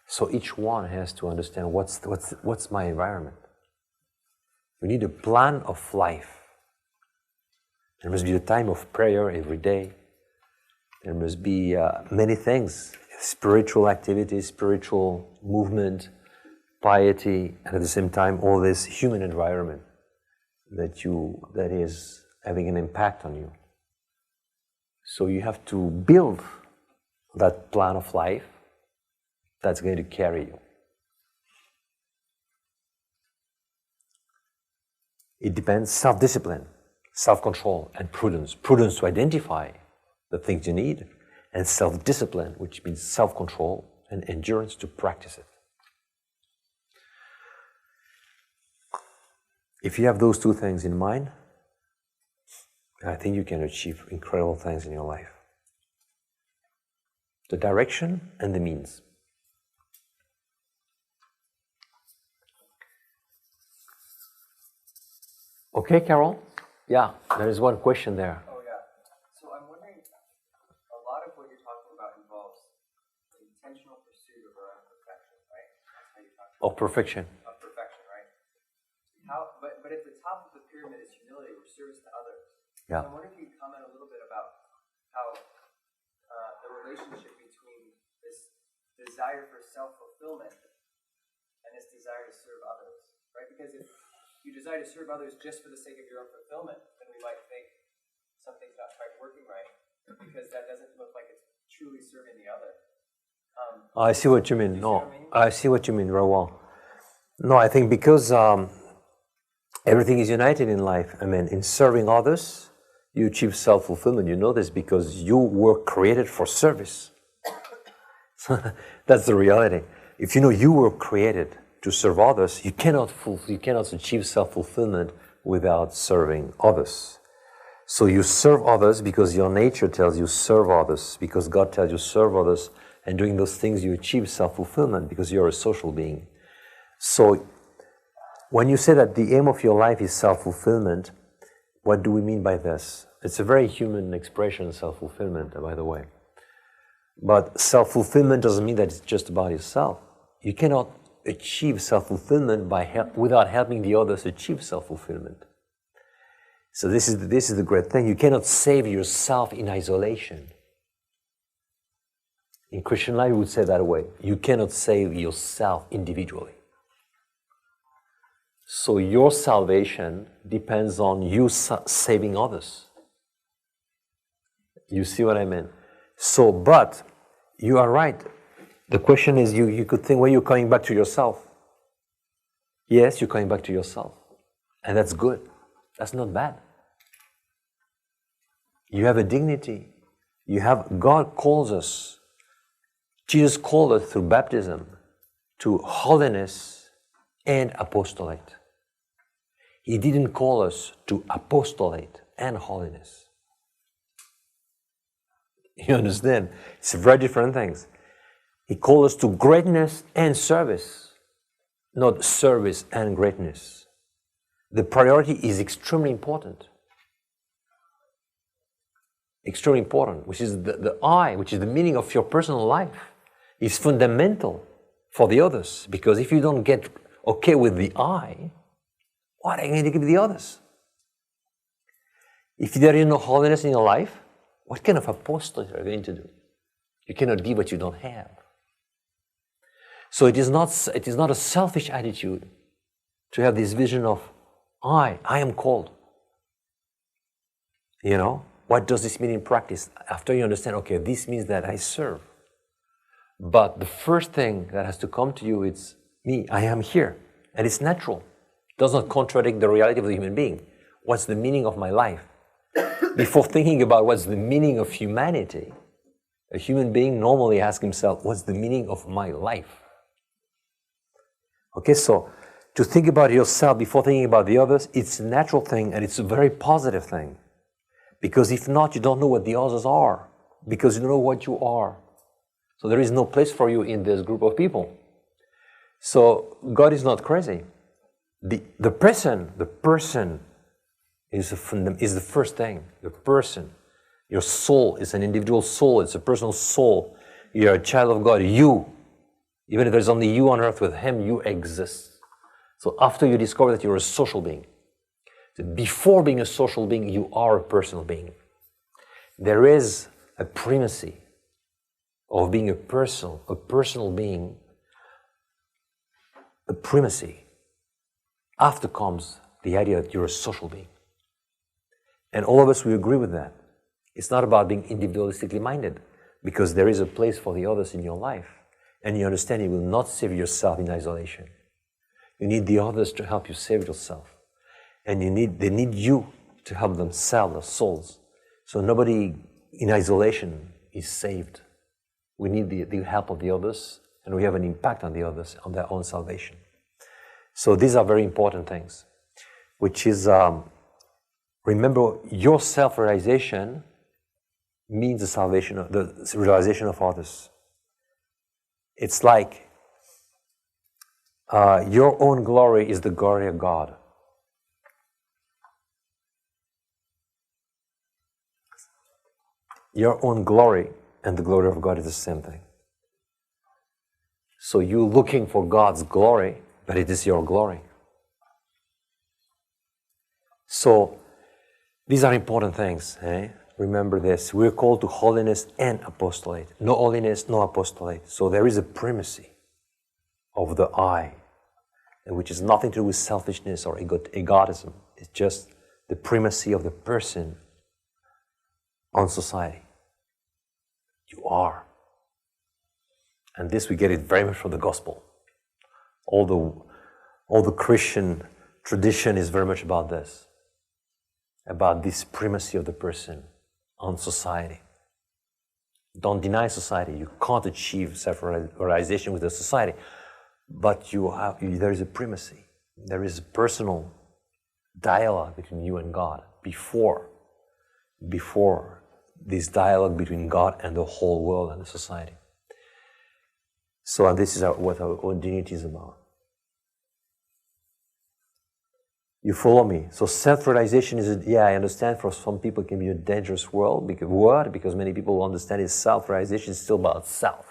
So each one has to understand what's my environment. We need a plan of life. There must be a time of prayer every day. There must be many things, spiritual activities, spiritual movement, piety, and at the same time all this human environment that is having an impact on you. So you have to build that plan of life that's going to carry you. It depends, self-discipline, self-control, and prudence. Prudence to identify the things you need, and self-discipline, which means self-control and endurance to practice it. If you have those two things in mind, I think you can achieve incredible things in your life. The direction and the means. Okay, Carol? Yeah, there is one question there. Oh, yeah. So I'm wondering, a lot of what you're talking about involves the intentional pursuit of our own perfection, right? That's how you talk about perfection. Of perfection, right? But at the top of the pyramid is humility or service to others. Yeah. So I'm wondering if you could comment a little bit about how the relationship between this desire for self-fulfillment and this desire to serve others, right? Because if you desire to serve others just for the sake of your own fulfillment, then we might think something's not quite working right, because that doesn't look like it's truly serving the other. I see what you mean. I see what you mean very well. No, I think because everything is united in life. I mean, in serving others, you achieve self-fulfillment. You know this because you were created for service. That's the reality. if you know you were created to serve others, you cannot achieve self-fulfillment without serving others. So you serve others because your nature tells you serve others, because God tells you serve others, and doing those things you achieve self-fulfillment because you're a social being. So when you say that the aim of your life is self-fulfillment, what do we mean by this? It's a very human expression, self-fulfillment, by the way. But self-fulfillment doesn't mean that it's just about yourself. You cannot achieve self-fulfillment without helping the others achieve self-fulfillment. So this is the great thing. You cannot save yourself in isolation. In Christian life, we would say that way. You cannot save yourself individually. So your salvation depends on you saving others. You see what I mean? So, but you are right. The question is, you could think, well, you're coming back to yourself. Yes, you're coming back to yourself. And that's good. That's not bad. You have a dignity. God calls us. Jesus called us through baptism to holiness and apostolate. He didn't call us to apostolate and holiness. You understand? It's very different things. He called us to greatness and service, not service and greatness. The priority is extremely important. Extremely important, which is the I, which is the meaning of your personal life, is fundamental for the others. Because if you don't get okay with the I, what are you going to give the others? If there is no holiness in your life, what kind of apostolate are you going to do? You cannot give what you don't have. So it is not a selfish attitude to have this vision of I am called. You know, what does this mean in practice? After you understand, okay, this means that I serve. But the first thing that has to come to you is me, I am here. And it's natural. It does not contradict the reality of the human being. What's the meaning of my life? Before thinking about what's the meaning of humanity, a human being normally asks himself, what's the meaning of my life? Okay, so to think about yourself before thinking about the others, it's a natural thing and it's a very positive thing. Because if not, you don't know what the others are. Because you don't know what you are. So there is no place for you in this group of people. So God is not crazy. The person is the first thing. The person. Your soul is an individual soul. It's a personal soul. You're a child of God. You. Even if there's only you on earth, with Him, you exist. So after you discover that you're a social being, before being a social being, you are a personal being. There is a primacy of being a personal being, a primacy. After comes the idea that you're a social being. And all of us, we agree with that. It's not about being individualistically minded, because there is a place for the others in your life. And you understand you will not save yourself in isolation. You need the others to help you save yourself. And they need you to help them save their souls. So nobody in isolation is saved. We need the help of the others, and we have an impact on the others, on their own salvation. So these are very important things, which is, remember, your self-realization means the realization of others. It's like your own glory is the glory of God. Your own glory and the glory of God is the same thing. So you're looking for God's glory, but it is your glory. So these are important things. Remember this. We're called to holiness and apostolate. No holiness, no apostolate. So there is a primacy of the I, which is nothing to do with selfishness or egotism. It's just the primacy of the person on society. You are. And this we get it very much from the gospel. All the Christian tradition is very much about this. About this primacy of the person on society. Don't deny society. You can't achieve self-realization with the society. But there is a primacy. There is a personal dialogue between you and God before this dialogue between God and the whole world and the society. So this is what our own dignity is about. You follow me? So self-realization is, I understand for some people it can be a dangerous word because many people understand is self-realization is still about self.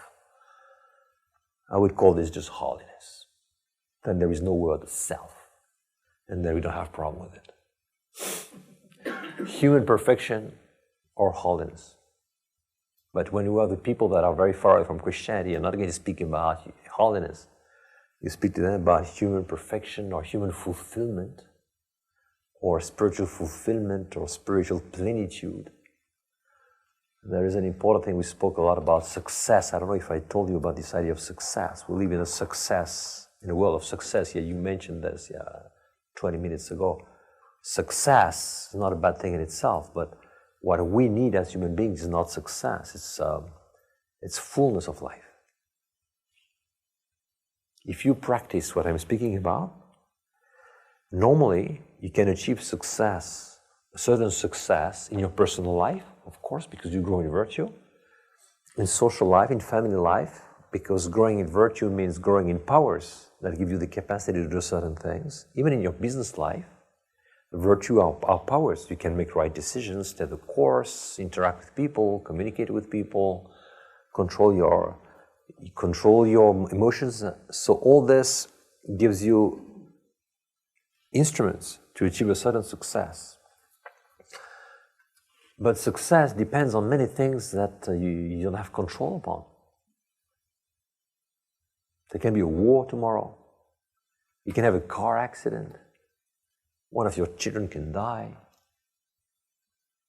I would call this just holiness. Then there is no word self. And then we don't have a problem with it. Human perfection or holiness. But when you are the people that are very far away from Christianity, you're not going to speak about holiness. You speak to them about human perfection or human fulfillment, or spiritual fulfillment, or spiritual plenitude. There is an important thing, we spoke a lot about success. I don't know if I told you about this idea of success. We live in a world of success. You mentioned this 20 minutes ago. Success is not a bad thing in itself, but what we need as human beings is not success, it's fullness of life. If you practice what I'm speaking about, normally you can achieve success, a certain success in your personal life, of course, because you grow in virtue, in social life, in family life, because growing in virtue means growing in powers that give you the capacity to do certain things. Even in your business life, virtue are powers. You can make right decisions, stay the course, interact with people, communicate with people, control your emotions. So all this gives you instruments to achieve a certain success. But success depends on many things that you don't have control upon. There can be a war tomorrow. You can have a car accident. One of your children can die.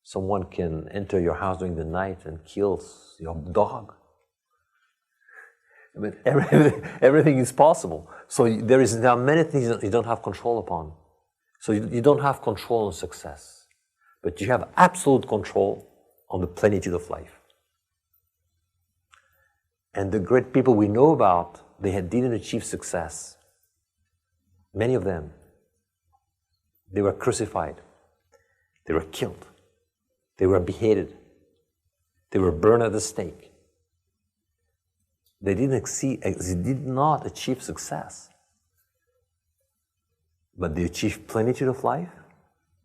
Someone can enter your house during the night and kill your dog. I mean, everything is possible. So there are many things that you don't have control upon. So you don't have control on success, but you have absolute control on the plenitude of life. And the great people we know about, they didn't achieve success. Many of them. They were crucified. They were killed. They were beheaded. They were burned at the stake. They did not achieve success. But they achieved plenitude of life,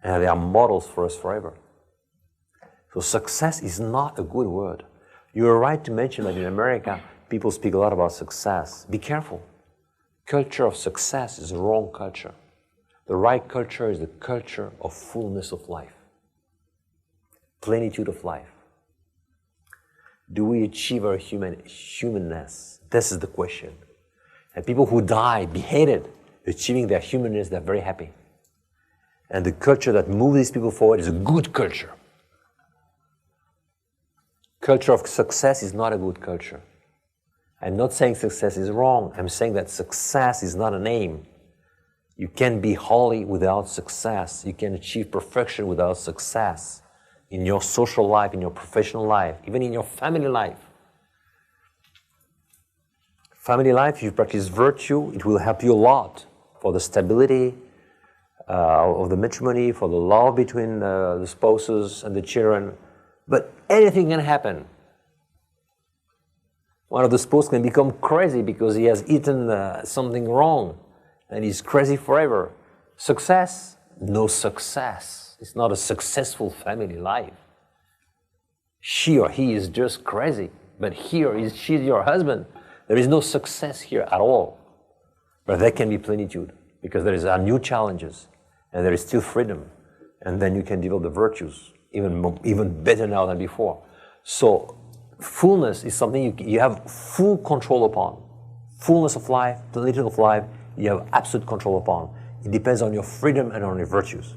and they are models for us forever. So success is not a good word. You are right to mention that in America, people speak a lot about success. Be careful. Culture of success is the wrong culture. The right culture is the culture of fullness of life, plenitude of life. Do we achieve our humanness? This is the question. And people who die, beheaded, achieving their humanness, they're very happy. And the culture that moves these people forward is a good culture. Culture of success is not a good culture. I'm not saying success is wrong. I'm saying that success is not an aim. You can be holy without success. You can achieve perfection without success. In your social life, in your professional life, even in your family life. Family life, if you practice virtue, it will help you a lot for the stability of the matrimony, for the love between the spouses and the children. But anything can happen. One of the spouses can become crazy because he has eaten something wrong and he's crazy forever. Success? No success. It's not a successful family life. She or he is just crazy, but she's your husband. There is no success here at all. But there can be plenitude because there are new challenges and there is still freedom. And then you can develop the virtues even better now than before. So fullness is something you have full control upon. Fullness of life, plenitude of life, you have absolute control upon. It depends on your freedom and on your virtues.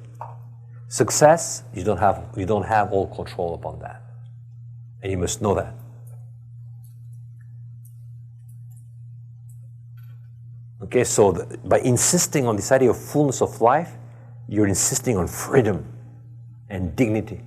Success, you don't have all control upon that. And you must know that. Okay, so by insisting on this idea of fullness of life, you're insisting on freedom and dignity.